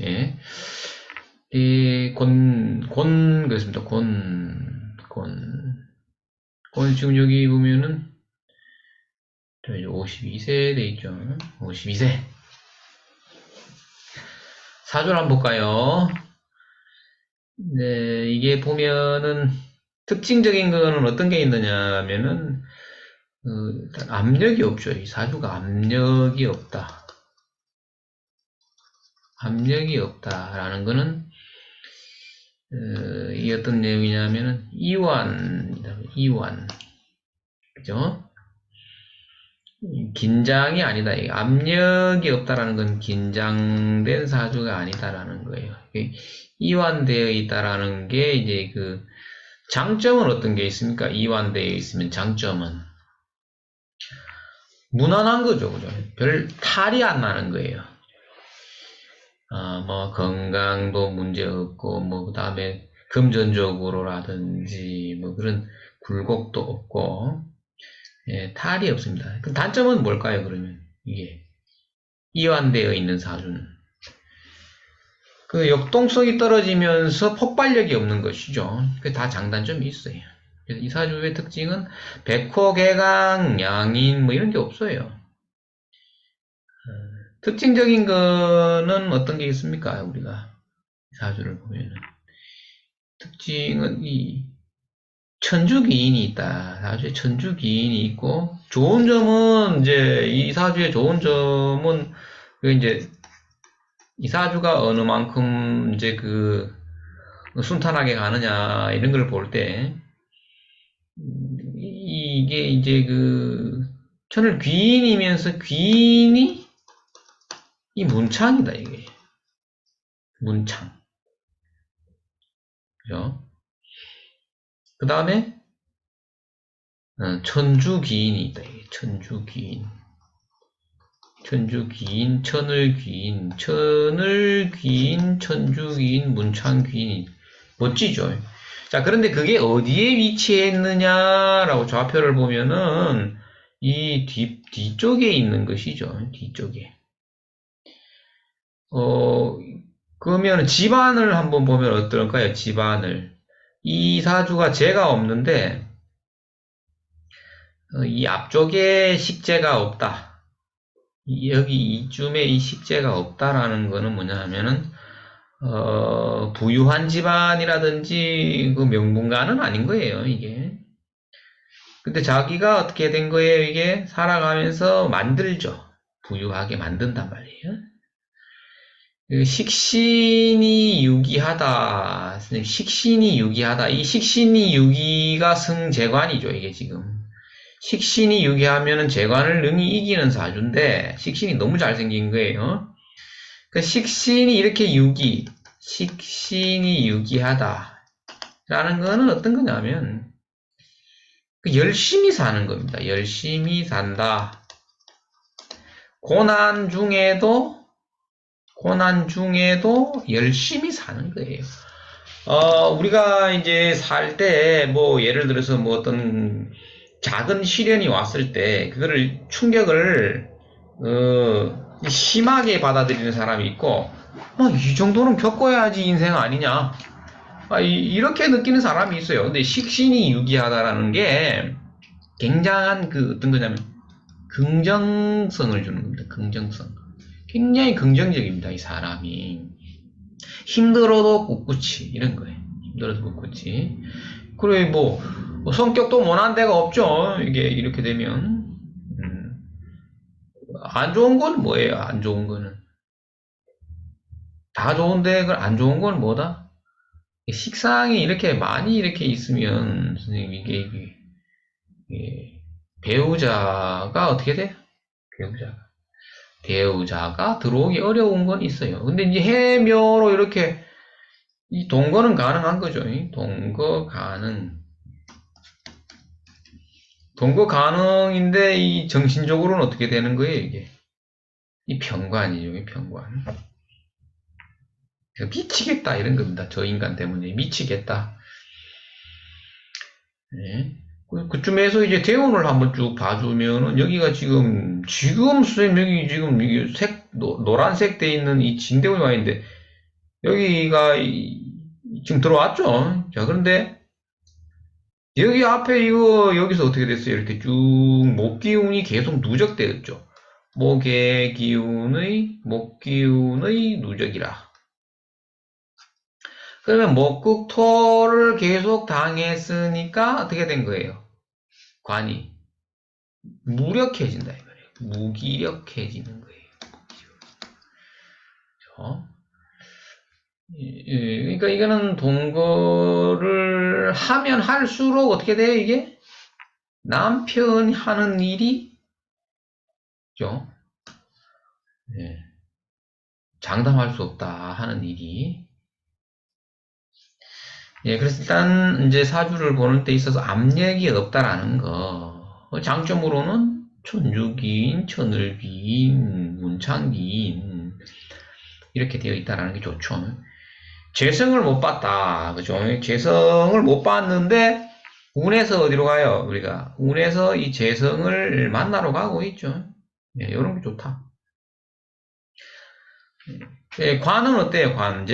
예. 그렇습니다. 지금 여기 보면은, 52세 돼 있죠. 52세. 사주를 한번 볼까요? 네, 이게 보면은, 특징적인 거는 어떤 게 있느냐 하면은, 일단 압력이 없죠. 이 사주가 압력이 없다. 압력이 없다라는 거는, 이 어떤 내용이냐면은, 이완. 그죠? 긴장이 아니다. 압력이 없다라는 건 긴장된 사주가 아니다라는 거예요. 이완되어 있다라는 게 이제 그 장점은 어떤 게 있습니까? 이완되어 있으면 장점은 무난한 거죠, 그죠? 별 탈이 안 나는 거예요. 뭐 건강도 문제 없고 뭐 그다음에 금전적으로라든지 뭐 그런 굴곡도 없고 예, 탈이 없습니다. 그 단점은 뭘까요, 그러면? 이게 이완되어 있는 사주는 그 역동성이 떨어지면서 폭발력이 없는 것이죠. 그 다 장단점이 있어요. 그래서 이 사주의 특징은 백호, 개강, 양인 뭐 이런 게 없어요. 특징적인 거는 어떤 게 있습니까? 우리가 이 사주를 보면은 특징은 이 천주기인이 있다. 사주에 천주기인이 있고 좋은 점은 이제 이 사주의 좋은 점은 그 이제 이 사주가 어느 만큼 이제 그 순탄하게 가느냐 이런 걸 볼 때 이게 이제 그 천을 귀인이면서 귀인이 이 문창이다 이게 문창 그죠? 그 다음에 천주귀인이 있다 이게 천주귀인 천을귀인, 천주귀인, 문창귀인 멋지죠? 자, 그런데 그게 어디에 위치했느냐라고 좌표를 보면은 이 뒤쪽에 있는 것이죠. 뒤쪽에. 그러면 집안을 한번 보면 어떨까요? 집안을. 이 사주가 재가 없는데 이 앞쪽에 식재가 없다. 여기 이쯤에 이 식재가 없다라는 거는 뭐냐 하면은 부유한 집안이라든지 그 명분가는 아닌 거예요, 이게. 근데 자기가 어떻게 된 거예요, 이게? 살아가면서 만들죠. 부유하게 만든단 말이에요. 그 식신이 유기하다. 식신이 유기하다. 이 식신이 유기가 승재관이죠, 이게 지금. 식신이 유기하면은 재관을 능히 이기는 사주인데, 식신이 너무 잘생긴 거예요. 그 식신이 이렇게 식신이 유기하다. 라는 거는 어떤 거냐면, 열심히 사는 겁니다. 열심히 산다. 고난 중에도 열심히 사는 거예요. 우리가 이제 살 때, 뭐, 예를 들어서 뭐 어떤 작은 시련이 왔을 때, 그거를 충격을, 심하게 받아들이는 사람이 있고, 이 정도는 겪어야지 인생 아니냐. 이렇게 느끼는 사람이 있어요. 근데 식신이 유기하다라는 게 굉장한 그 어떤 거냐면 긍정성을 주는 겁니다. 긍정성. 굉장히 긍정적입니다. 이 사람이. 힘들어도 꿋꿋이 이런 거예요. 힘들어도 꿋꿋이. 그래 뭐 성격도 모난 데가 없죠. 이게 이렇게 되면 안 좋은 건 뭐예요? 안 좋은 거는 다 좋은데 그 안 좋은 건 뭐다? 식상이 이렇게 많이 이렇게 있으면 선생님 이게 배우자가 어떻게 돼요? 배우자가 들어오기 어려운 건 있어요. 근데 이제 해묘로 이렇게 이 동거는 가능한 거죠. 동거 가능인데 이 정신적으로는 어떻게 되는 거예요, 이게? 이 편관이죠, 이 편관. 미치겠다 이런 겁니다. 저 인간 때문에 미치겠다. 네. 그쯤에서 이제 대운을 한번 쭉 봐주면은 여기가 지금 선생님 여기 지금 이게 노란색 돼 있는 이 진대운이 와 있는데 여기가 지금 들어왔죠. 자, 그런데 여기 앞에 이거 여기서 어떻게 됐어요? 이렇게 쭉 목기운이 계속 누적되었죠. 목기운의 누적이라. 그러면 목극토를 계속 당했으니까 어떻게 된 거예요? 관이 무력해진다 이 말이에요. 무기력해지는 거예요. 그렇죠? 그러니까 이거는 동거를 하면 할수록 어떻게 돼요, 이게? 남편이 하는 일이, 죠? 예, 장담할 수 없다 하는 일이. 예, 그래서 일단 이제 사주를 보는 데 있어서 압력이 없다라는 거. 장점으로는 천주기인, 천을기인, 문昌기인 이렇게 되어 있다라는 게 좋죠. 재성을 못 봤다. 그죠? 재성을 못 봤는데, 운에서 어디로 가요? 우리가. 운에서 이 재성을 만나러 가고 있죠. 예, 이런 게 좋다. 예, 관은 어때요? 관.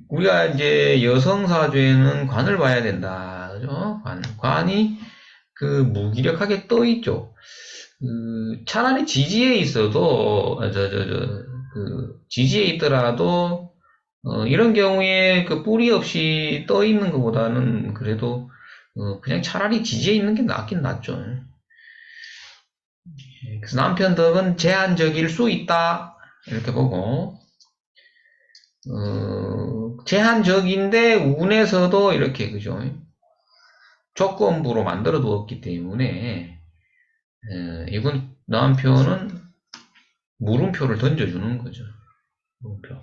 우리가 이제 여성사주에는 관을 봐야 된다. 그죠? 관이 무기력하게 떠 있죠. 차라리 지지에 있어도, 지지에 있더라도, 이런 경우에 뿌리 없이 떠 있는 것보다는 그래도, 그냥 차라리 지지에 있는 게 낫긴 낫죠. 그래서 남편 덕은 제한적일 수 있다. 이렇게 보고, 제한적인데, 운에서도 이렇게, 그죠? 조건부로 만들어 두었기 때문에, 이건 남편은 물음표를 던져주는 거죠. 물음표.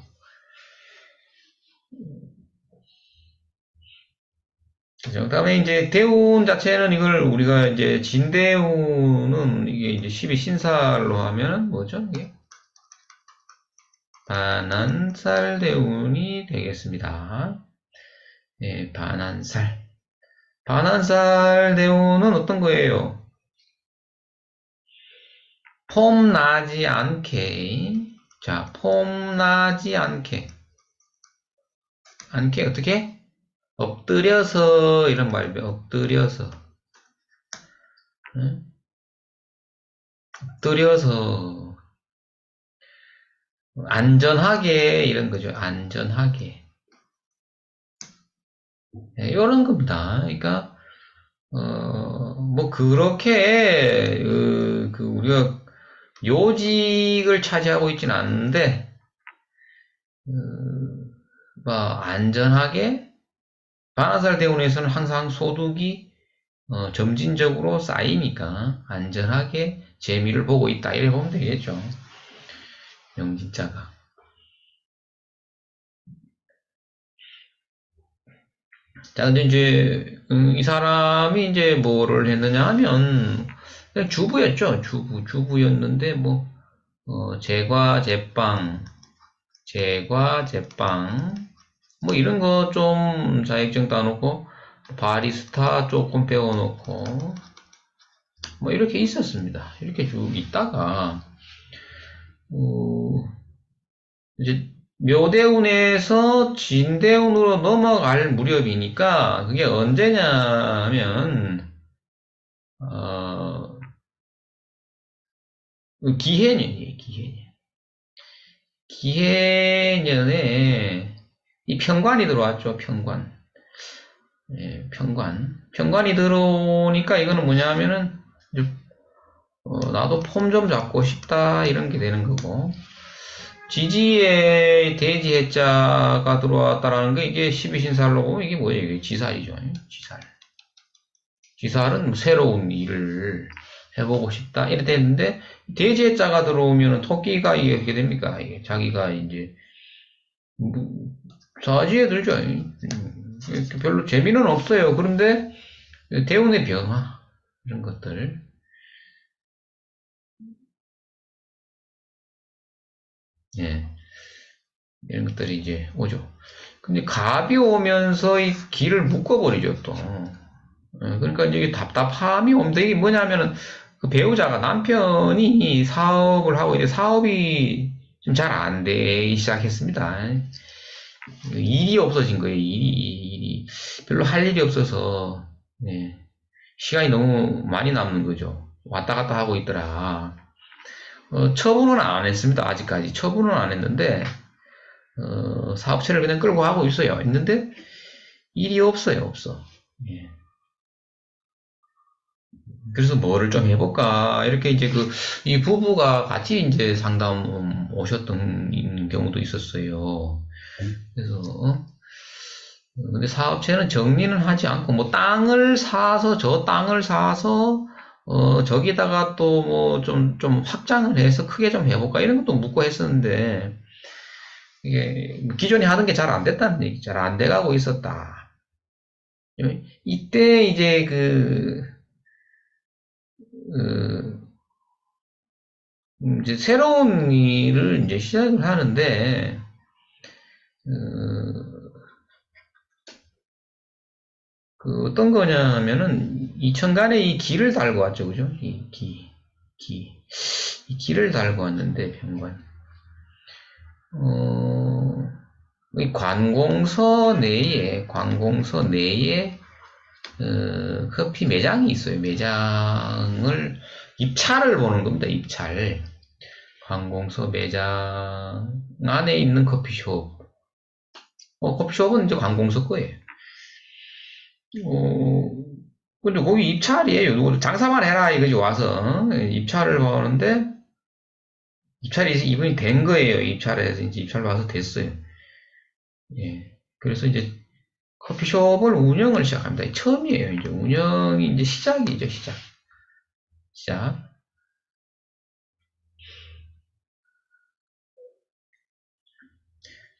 그죠. 그다음에 이제 대운 자체는 이걸 우리가 이제 진대운은 이게 이제 12신살로 하면 뭐죠? 이게 반한살 대운이 되겠습니다. 예, 반한살. 반한살 대운은 어떤 거예요? 폼 나지 않게. 자, 폼 나지 않게. 않게 어떻게? 엎드려서 이런 말이에요. 엎드려서. 응? 엎드려서 안전하게 이런 거죠. 안전하게. 네, 이런 겁니다. 그러니까 뭐 그렇게 우리가 요직을 차지하고 있지는 않는데 뭐 안전하게 반화살 대운에서는 항상 소득이 점진적으로 쌓이니까 안전하게 재미를 보고 있다 이렇게 보면 되겠죠. 명진자가. 자, 근데 이제 이 사람이 이제 뭐를 했느냐 하면 그냥 주부였죠. 주부였는데 뭐 제과 제빵 뭐 이런 거 좀 자격증 따놓고 바리스타 조금 배워놓고 뭐 이렇게 있었습니다. 이렇게 쭉 있다가 이제 묘대운에서 진대운으로 넘어갈 무렵이니까 그게 언제냐면 기해년이에요. 기해년에 이 편관이 들어왔죠. 편관. 예, 편관이 들어오니까 이거는 뭐냐면은 나도 폼 좀 잡고 싶다 이런 게 되는 거고 지지에 대지 해자가 들어왔다라는 게 이게 12신살로고 이게 뭐예요? 이게 지살이죠. 지살은 뭐 새로운 일을 해보고 싶다 이렇게 됐는데 대지 해자가 들어오면 토끼가 이게 어떻게 됩니까? 이게 자기가 이제 사지에 들죠. 별로 재미는 없어요. 그런데 대운의 변화 이런 것들 예, 이런 것들이 이제 오죠. 근데 갑이 오면서 이 길을 묶어버리죠, 또. 그러니까 이제 답답함이 옵니다. 이게 뭐냐면은 그 배우자가 남편이 사업을 하고 이제 사업이 좀 잘 안 되기 시작했습니다. 일이 없어진 거예요. 일이. 별로 할 일이 없어서, 예. 시간이 너무 많이 남는 거죠. 왔다 갔다 하고 있더라. 처분은 안 했습니다. 아직까지. 처분은 안 했는데, 사업체를 그냥 끌고 하고 있어요. 있는데, 일이 없어요. 없어. 예. 그래서 뭐를 좀 해볼까. 이렇게 이제 이 부부가 같이 이제 상담 오셨던 경우도 있었어요. 그래서, 근데 사업체는 정리는 하지 않고, 뭐 땅을 사서, 저 땅을 사서, 저기다가 또 뭐 좀 확장을 해서 크게 좀 해볼까. 이런 것도 묻고 했었는데, 이게 기존에 하던 게 잘 안 됐다는 얘기, 잘 안 돼가고 있었다. 이때 이제 그, 이제 새로운 일을 이제 시작을 하는데, 어, 어떤 거냐면은, 이 천간에 이 기를 달고 왔죠, 그죠? 기. 이 기를 달고 왔는데, 병관. 이 관공서 내에, 커피 매장이 있어요. 매장을, 입찰을 보는 겁니다, 입찰. 관공서 매장 안에 있는 커피숍. 커피숍은 이제 관공서 거예요. 어, 근데 거기 입찰이에요. 누구 장사만 해라 이거지 와서 입찰을 보는데 입찰이 이분이 된 거예요. 입찰을 해서 이제 입찰 봐서 됐어요. 예. 그래서 이제 커피숍을 운영을 시작합니다. 처음이에요. 이제 운영이 이제 시작이죠. 시작.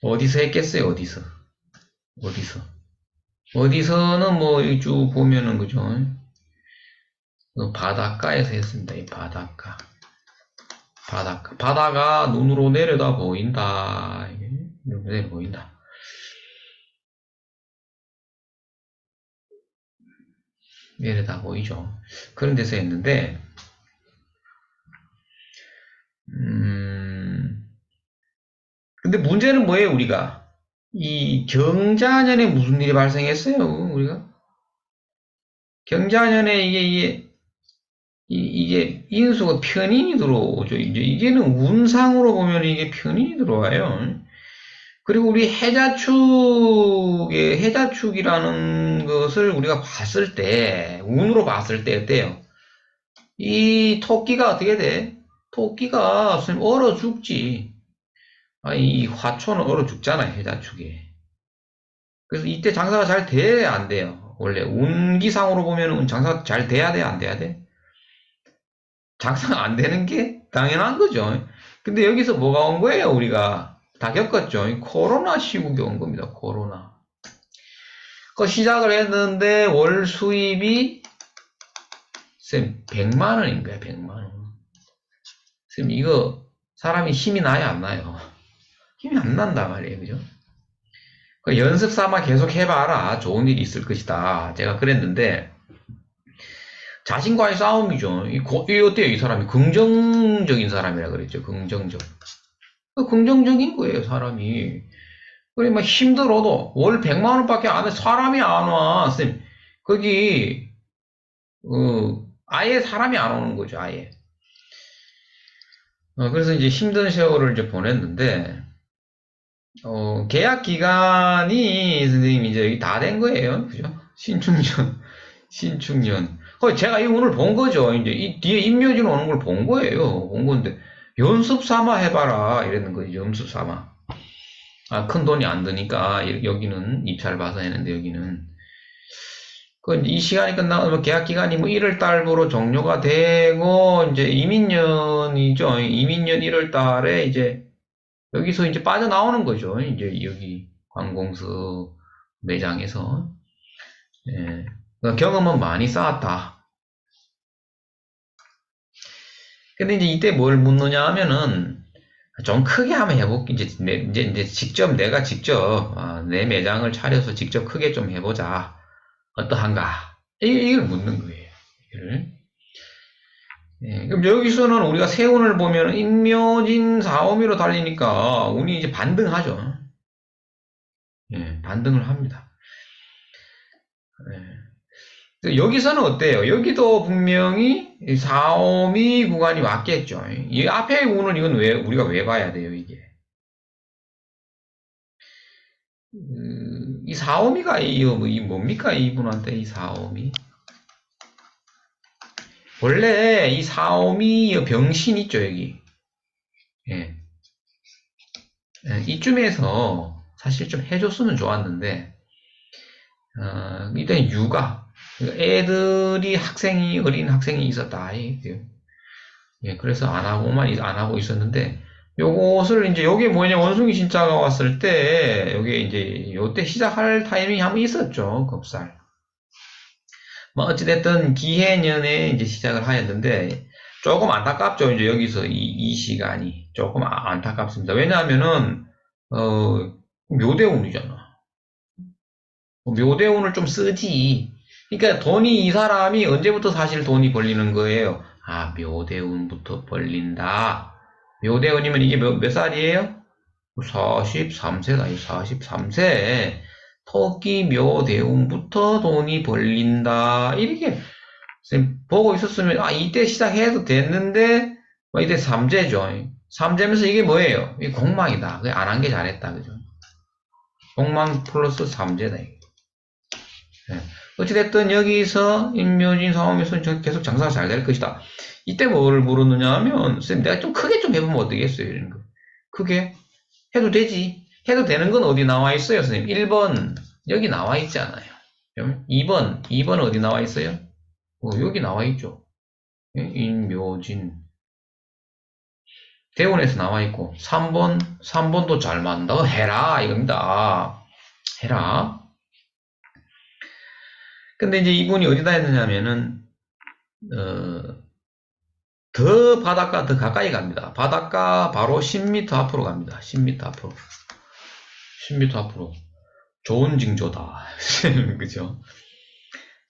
어디서 했겠어요? 어디서는 뭐 쭉 보면은 그죠? 바닷가에서 했습니다. 이 바다가 눈으로 내려다 보인다. 내려 보인다. 내려다 보이죠. 그런 데서 했는데, 근데 문제는 뭐예요, 우리가? 이 경자년에 무슨 일이 발생했어요, 우리가? 경자년에 이게 인수가 편인이 들어오죠. 이제 이게는 운상으로 보면 이게 편인이 들어와요. 그리고 우리 해자축이라는 것을 우리가 봤을 때, 운으로 봤을 때 어때요? 이 토끼가 어떻게 돼? 토끼가 얼어 죽지. 이 화초는 얼어 죽잖아요, 해자축에. 그래서 이때 장사가 잘 돼야 안 돼요. 원래 운기상으로 보면 장사가 잘 돼야 돼, 안 돼야 돼? 장사가 안 되는 게 당연한 거죠. 근데 여기서 뭐가 온 거예요, 우리가? 다 겪었죠. 코로나 시국이 온 겁니다, 코로나. 그 시작을 했는데 월 수입이 쌤 100만 원인 거야, 100만 원. 쌤 이거 사람이 힘이 나야 안 나요? 힘이 안 난단 말이에요, 그죠? 그 연습 삼아 계속 해봐라. 좋은 일이 있을 것이다. 제가 그랬는데 자신과의 싸움이죠. 이 어때요, 이 사람이? 긍정적인 사람이라 그랬죠. 긍정적인 거예요, 사람이. 그래, 막 힘들어도 월 100만 원밖에 안 해. 사람이 안 와. 쌤, 거기, 아예 사람이 안 오는 거죠, 아예. 그래서 이제 힘든 세월을 이제 보냈는데, 계약 기간이 선생님 이제 여기 다 된 거예요. 그죠? 신축년. 제가 이 운을 본 거죠. 이제 이 뒤에 임묘진 오는 걸 본 거예요. 본 건데, 연습 삼아 해봐라. 이랬는 거죠. 연습 삼아. 큰 돈이 안 드니까, 여기는 입찰 봐서 했는데, 여기는. 이 시간이 끝나고, 계약 기간이 뭐 1월 달부로 종료가 되고, 이제 이민년이죠. 이민년 1월 달에 이제, 여기서 이제 빠져나오는 거죠. 이제 여기 관공서 매장에서. 예. 그러니까 경험은 많이 쌓았다. 근데 이제 이때 뭘 묻느냐 하면은 좀 크게 한번 해볼게. 이제 직접 내가 직접 내 매장을 차려서 직접 크게 좀 해보자. 어떠한가? 이걸 묻는 거예요. 이걸. 예, 그럼 여기서는 우리가 세운을 보면 인묘진 4오미로 달리니까 운이 이제 반등하죠. 예, 반등을 합니다. 예. 여기서는 어때요? 여기도 분명히 4, 5미 구간이 왔겠죠. 이 앞에 오는 이건 우리가 왜 봐야 돼요, 이게? 이 4, 5미가 이 뭡니까? 이분한테 이 4, 5미? 원래 이 4, 5미 병신 있죠, 여기. 예. 예, 이쯤에서 사실 좀 해줬으면 좋았는데, 일단 육아. 애들이 어린 학생이 있었다. 예, 그래서 안 하고 있었는데, 요것을 이제, 요게 뭐냐, 원숭이 신자가 왔을 때, 요게 이제, 요때 시작할 타이밍이 한번 있었죠, 겁살. 뭐, 어찌됐든, 기해년에 이제 시작을 하였는데, 조금 안타깝죠, 이제 여기서 이 시간이. 조금 안타깝습니다. 왜냐하면은, 묘대운이잖아. 묘대운을 좀 쓰지. 그러니까 이 사람이 언제부터 사실 돈이 벌리는 거예요? 아, 묘대운부터 벌린다. 묘대운이면 이게 몇 살이에요? 43세다. 43세. 토끼 묘대운부터 돈이 벌린다. 이렇게 보고 있었으면, 아, 이때 시작해도 됐는데, 이때 삼재죠. 삼재면서 이게 뭐예요? 이게 공망이다. 안 한 게 잘했다. 그죠? 공망 플러스 삼재다. 이게. 예. 어찌됐든 여기서 임묘진 상황에서 계속 장사가 잘 될 것이다. 이때 뭐를 물었느냐 하면, 쌤, 내가 좀 크게 좀 해보면 어떻겠어요? 이런 거. 크게? 해도 되지. 해도 되는 건 어디 나와 있어요, 선생님? 1번, 여기 나와 있지 않아요. 2번 어디 나와 있어요? 여기 나와 있죠. 예? 임묘진. 대원에서 나와 있고, 3번도 잘 만다. 해라. 이겁니다. 해라. 근데 이제 이분이 어디다 했느냐면은, 더 바닷가 더 가까이 갑니다. 바닷가 바로 10m 앞으로 갑니다. 10m 앞으로. 10m 앞으로. 좋은 징조다. 그죠?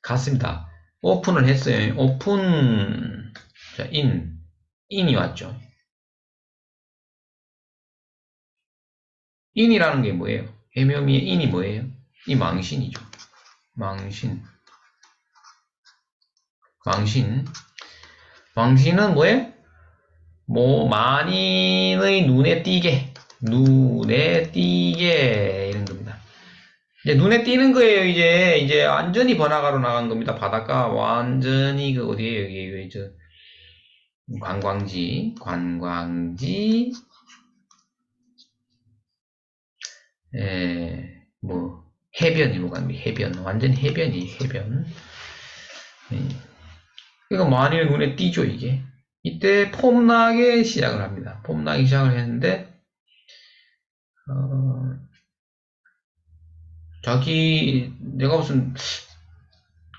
갔습니다. 오픈을 했어요. 오픈. 자, 인이 왔죠. 인이라는 게 뭐예요? 해묘미의 인이 뭐예요? 이 망신이죠. 망신. 망신은 뭐예요? 만인의 눈에 띄게 이런 겁니다. 이제 눈에 띄는 거예요. 이제 완전히 번화가로 나간 겁니다. 바닷가 완전히 어디에요? 여기 관광지 해변이로 갑니다. 해변 완전 해변이 해변. 그러니까 만일 눈에 띄죠 이게. 이때 폼나게 시작을 합니다. 폼나게 시작을 했는데 내가 무슨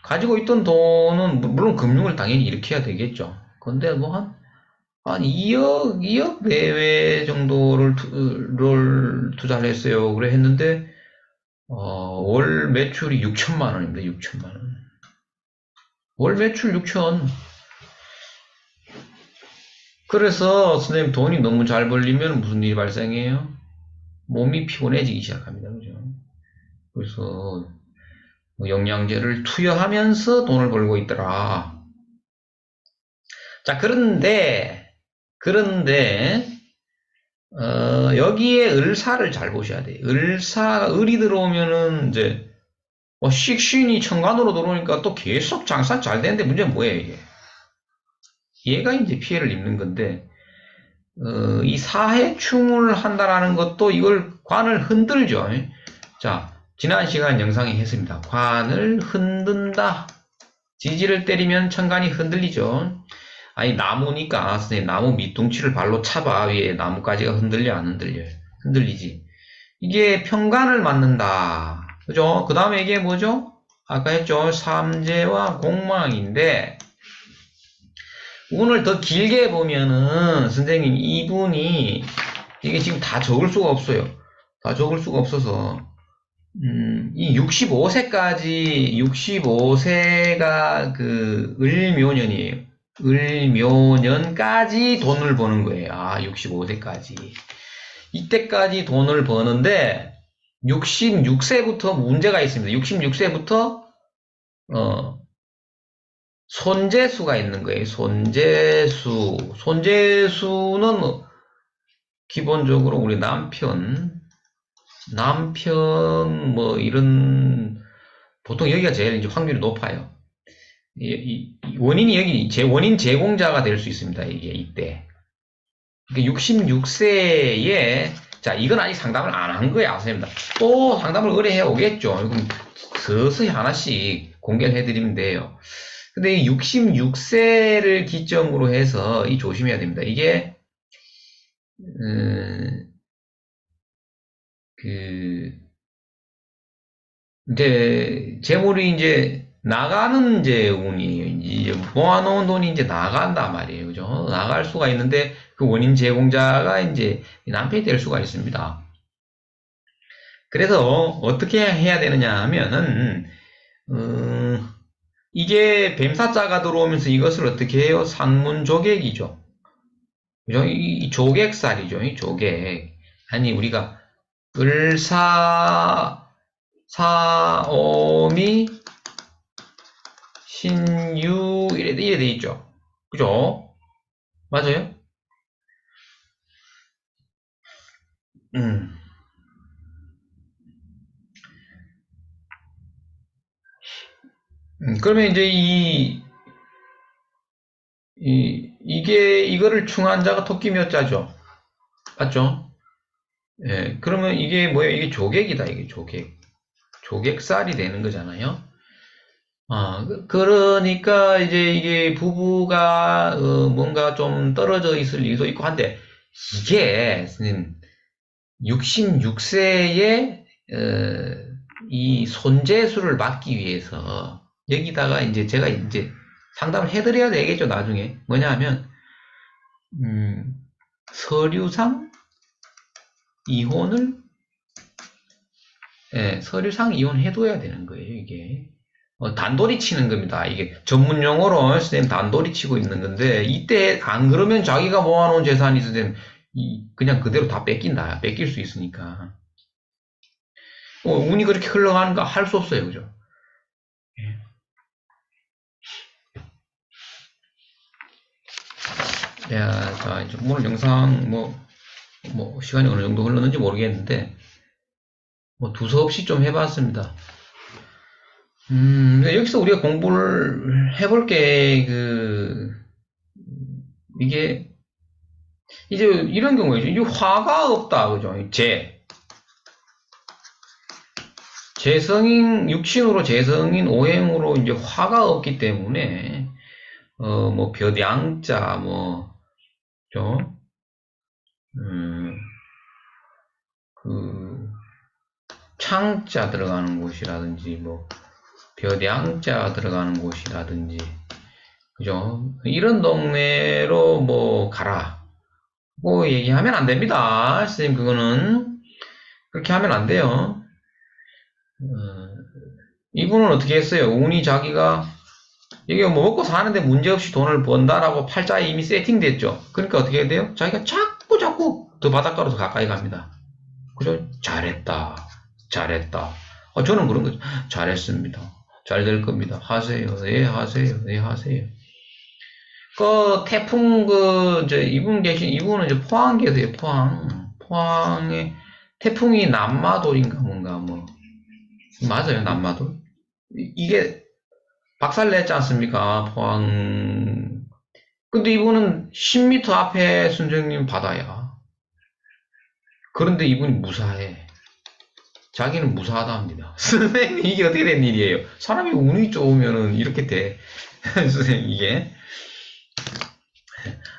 가지고 있던 돈은 물론 금융을 당연히 일으켜야 되겠죠. 근데 한 2억 내외 정도를 투자를 했어요. 그래 했는데 월 매출이 6천만 원입니다. 6천만 원. 월 매출 6천. 그래서 선생님 돈이 너무 잘 벌리면 무슨 일이 발생해요? 몸이 피곤해지기 시작합니다. 그죠? 그래서 영양제를 투여하면서 돈을 벌고 있더라. 자, 그런데 여기에 을사를 잘 보셔야 돼요. 을이 들어오면은 이제 식신이 천간으로 들어오니까 또 계속 장사 잘 되는데 문제는 뭐예요, 이게? 얘가 이제 피해를 입는 건데 이 사해충을 한다라는 것도 이걸 관을 흔들죠. 자, 지난 시간 영상에 했습니다. 관을 흔든다. 지지를 때리면 천간이 흔들리죠. 아니 나무니까 선생님 나무 밑둥치를 발로 차봐. 위에 나뭇가지가 흔들려 안 흔들려요? 흔들리지. 이게 편관을 맞는다. 그죠? 그 다음에 이게 뭐죠? 아까 했죠. 삼재와 공망인데 오늘 더 길게 보면은 선생님 이분이 이게 지금 다 적을 수가 없어요. 다 적을 수가 없어서 이 65세가 그 을묘년이에요. 을묘년까지 돈을 버는 거예요. 65세까지. 이때까지 돈을 버는데 66세부터 문제가 있습니다. 66세부터 손재수가 있는 거예요. 손재수는 기본적으로 우리 남편 뭐 이런 보통 여기가 제일 이제 확률이 높아요. 원인이 여기 원인 제공자가 될 수 있습니다. 이게 이때. 66세에 자 이건 아직 상담을 안 한 거예요. 선생님. 또 상담을 의뢰해 오겠죠. 그럼 서서히 하나씩 공개를 해드리면 돼요. 근데 이 66세를 기점으로 해서 이 조심해야 됩니다. 이게 이제 재물이 이제 나가는 이제 운이에요. 이제 모아놓은 돈이 이제 나간단 말이에요. 그죠? 나갈 수가 있는데 그 원인 제공자가 이제 남편이 될 수가 있습니다. 그래서 어떻게 해야 되느냐 하면은 이게 뱀사자가 들어오면서 이것을 어떻게 해요? 상문조객이죠. 그죠? 이 조객살이죠. 이 조객. 아니 우리가 을사오미 신유 이래 돼 있죠. 그죠? 맞아요? 그러면 이제 이거를 충한 자가 토끼묘자죠. 맞죠? 예, 그러면 이게 뭐예요? 이게 조객이다, 이게 조객. 조객살이 되는 거잖아요. 그러니까 이제 이게 부부가 뭔가 좀 떨어져 있을 일도 있고 한데 이게 66세에 이 손재수를 막기 위해서 여기다가 이제 제가 이제 상담을 해드려야 되겠죠, 나중에. 뭐냐 하면 서류상 이혼을 서류상 이혼해둬야 되는 거예요, 이게. 단돌이 치는 겁니다. 이게 전문 용어로 선생님 단돌이 치고 있는 건데 이때 안 그러면 자기가 모아놓은 재산이 있으면 그냥 그대로 다 뺏긴다. 뺏길 수 있으니까. 운이 그렇게 흘러가는가 할 수 없어요, 그죠? 자, 이제 오늘 영상 시간이 어느 정도 흘렀는지 모르겠는데 뭐 두서없이 좀 해봤습니다. 여기서 우리가 공부를 해볼 게 이게 이제 이런 경우에 이제 화가 없다, 그죠? 재성인 육신으로 재성인 오행으로 이제 화가 없기 때문에 뭐 벼양자 죠? 창자 들어가는 곳이라든지 벼양자 들어가는 곳이라든지 그죠? 이런 동네로 가라. 얘기하면 안 됩니다. 선생님, 그거는. 그렇게 하면 안 돼요. 이분은 어떻게 했어요? 운이 자기가, 여기 먹고 사는데 문제없이 돈을 번다라고 팔자에 이미 세팅됐죠? 그러니까 어떻게 해야 돼요? 자기가 자꾸 더 바닷가로 더 가까이 갑니다. 그죠? 잘했다. 저는 그런 거죠. 잘했습니다. 잘 될 겁니다. 하세요. 네, 하세요. 네, 하세요. 태풍, 이분은 이제 포항 계세요, 포항. 포항에, 태풍이 남마돌인가, 맞아요, 남마돌. 이게, 박살 냈지 않습니까, 포항. 근데 이분은 10m 앞에 선생님 바다야. 그런데 이분이 무사해. 자기는 무사하답니다. 선생님, 이게 어떻게 된 일이에요? 사람이 운이 좋으면은 이렇게 돼. 선생님, 이게.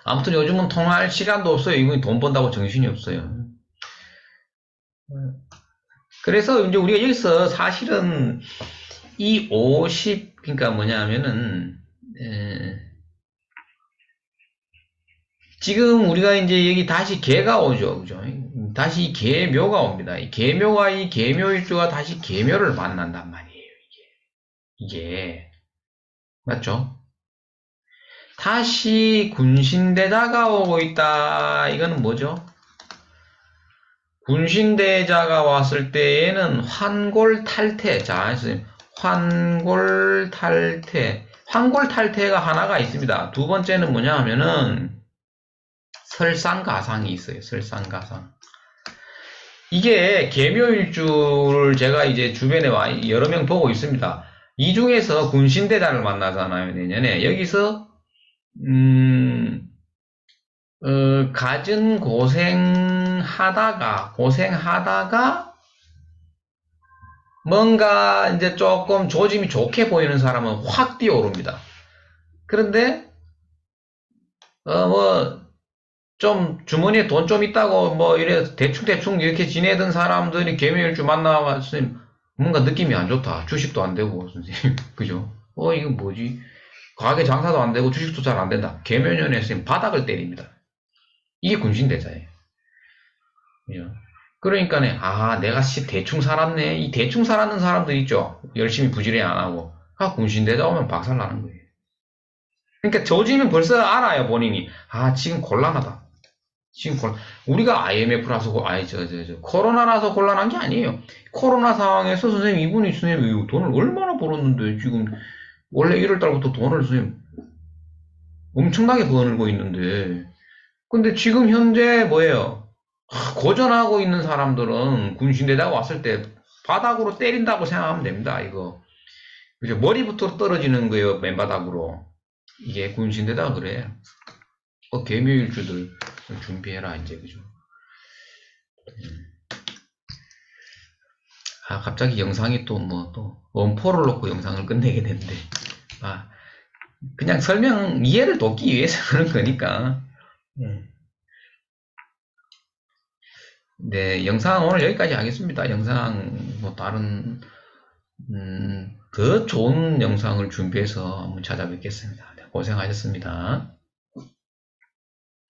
아무튼 요즘은 통화할 시간도 없어요. 이분이 돈 번다고 정신이 없어요. 그래서 이제 우리가 여기서 사실은 이 50, 그러니까 뭐냐면은, 지금 우리가 이제 여기 다시 개가 오죠. 그죠? 다시 개묘가 옵니다. 이 개묘가 이 개묘일주가 다시 개묘를 만난단 말이에요. 이게. 맞죠? 다시 군신대자가 오고 있다. 이거는 뭐죠? 군신대자가 왔을 때에는 환골탈태. 자, 선생님. 환골탈태. 환골탈태가 하나가 있습니다. 두 번째는 뭐냐 하면은 설상가상이 있어요. 설상가상. 이게 계묘일주를 제가 이제 주변에 여러 명 보고 있습니다. 이 중에서 군신대자를 만나잖아요, 내년에. 여기서, 갖은 고생하다가, 뭔가 이제 조금 조짐이 좋게 보이는 사람은 확 뛰어오릅니다. 그런데, 좀 주머니에 돈 좀 있다고 뭐 이래 대충 이렇게 지내던 사람들이 개미일주 만나가 선생님 뭔가 느낌이 안 좋다. 주식도 안 되고 선생님 그죠? 이거 뭐지? 가게 장사도 안 되고 주식도 잘 안 된다. 개묘년에 선생님 바닥을 때립니다. 이게 군신대자예요. 그죠? 그러니까네 내가 대충 살았네. 이 대충 살았는 사람들 있죠. 열심히 부지런히 안 하고 군신대자 오면 박살나는 거예요. 그러니까 조짐은 벌써 알아요 본인이. 지금 곤란하다. 지금 우리가 IMF라서 코로나라서 곤란한 게 아니에요. 코로나 상황에서 선생님 이분이 선생님 돈을 얼마나 벌었는데 지금 원래 1월 달부터 돈을 선생님 엄청나게 벌고 있는데 근데 지금 현재 뭐예요? 고전하고 있는 사람들은 군신대자가 왔을 때 바닥으로 때린다고 생각하면 됩니다. 이거 그죠? 머리부터 떨어지는 거예요. 맨바닥으로. 이게 군신대자가 그래. 개묘일주들 준비해라 이제 그죠? 갑자기 영상이 또 원포를 놓고 영상을 끝내게 됐는데 그냥 설명 이해를 돕기 위해서 그런 거니까 네 영상 오늘 여기까지 하겠습니다. 영상 다른 더 좋은 영상을 준비해서 한번 찾아뵙겠습니다. 고생하셨습니다.